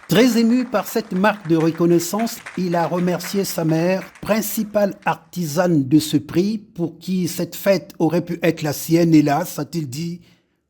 Très ému par cette marque de reconnaissance, il a remercié sa mère, principale artisane de ce prix, pour qui cette fête aurait pu être la sienne. Hélas, a-t-il dit,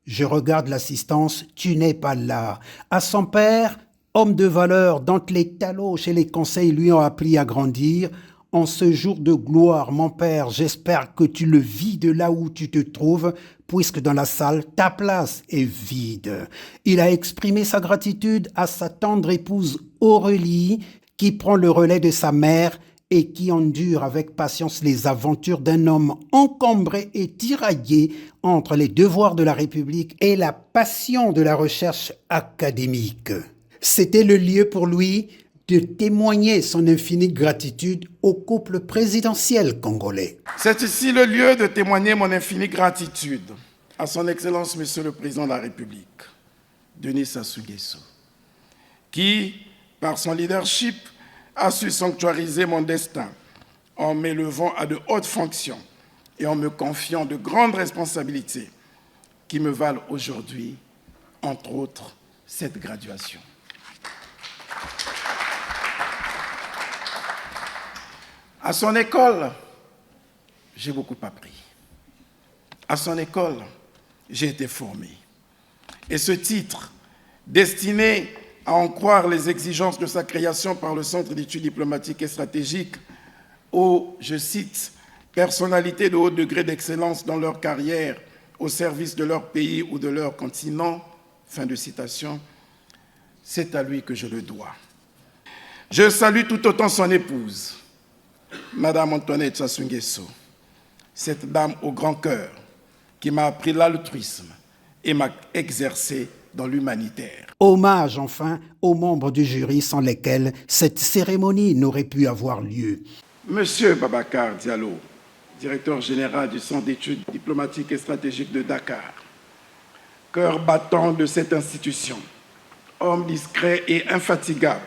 je regarde l'assistance, tu n'es pas là. À son père, homme de valeur dont les taloches et les conseils lui ont appris à grandir, en ce jour de gloire, mon père, j'espère que tu le vis de là où tu te trouves, puisque dans la salle, ta place est vide. Il a exprimé sa gratitude à sa tendre épouse Aurélie, qui prend le relais de sa mère et qui endure avec patience les aventures d'un homme encombré et tiraillé entre les devoirs de la République et la passion de la recherche académique. C'était le lieu pour lui de témoigner son infinie gratitude au couple présidentiel congolais. C'est ici le lieu de témoigner mon infinie gratitude à son Excellence Monsieur le Président de la République, Denis Sassou Nguesso, qui, par son leadership, a su sanctuariser mon destin en m'élevant à de hautes fonctions et en me confiant de grandes responsabilités qui me valent aujourd'hui, entre autres, cette graduation. À son école, j'ai beaucoup appris. À son école, j'ai été formé. Et ce titre, destiné à en croire les exigences de sa création par le Centre d'études diplomatiques et stratégiques aux, je cite, personnalités de haut degré d'excellence dans leur carrière au service de leur pays ou de leur continent, fin de citation, c'est à lui que je le dois. Je salue tout autant son épouse, Madame Antoinette Sassou Nguesso, cette dame au grand cœur qui m'a appris l'altruisme et m'a exercé dans l'humanitaire. Hommage enfin aux membres du jury sans lesquels cette cérémonie n'aurait pu avoir lieu. Monsieur Babacar Diallo, directeur général du Centre d'études diplomatiques et stratégiques de Dakar, cœur battant de cette institution, homme discret et infatigable,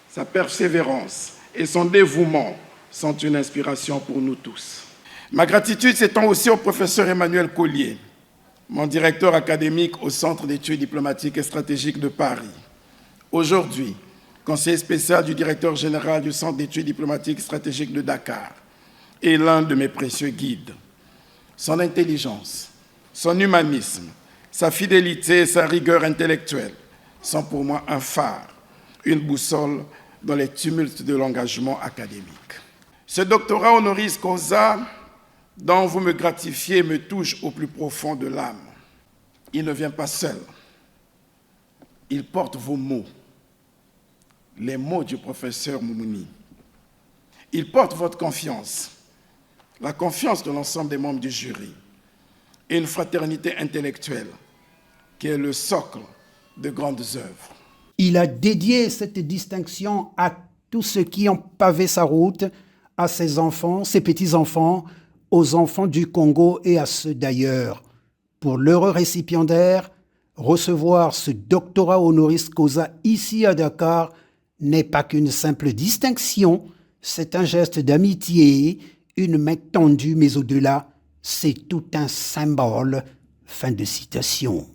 sa persévérance et son dévouement sont une inspiration pour nous tous. Ma gratitude s'étend aussi au professeur Emmanuel Collier, mon directeur académique au Centre d'études diplomatiques et stratégiques de Paris. Aujourd'hui, conseiller spécial du directeur général du Centre d'études diplomatiques et stratégiques de Dakar et l'un de mes précieux guides. Son intelligence, son humanisme, sa fidélité et sa rigueur intellectuelle sont pour moi un phare, une boussole dans les tumultes de l'engagement académique. Ce doctorat honoris causa dont vous me gratifiez me touche au plus profond de l'âme. Il ne vient pas seul. Il porte vos mots, les mots du professeur Moumouni. Il porte votre confiance, la confiance de l'ensemble des membres du jury et une fraternité intellectuelle qui est le socle de grandes œuvres. Il a dédié cette distinction à tous ceux qui ont pavé sa route, à ses enfants, ses petits-enfants, aux enfants du Congo et à ceux d'ailleurs. Pour l'heureux récipiendaire, recevoir ce doctorat honoris causa ici à Dakar n'est pas qu'une simple distinction, c'est un geste d'amitié, une main tendue, mais au-delà, c'est tout un symbole. Fin de citation.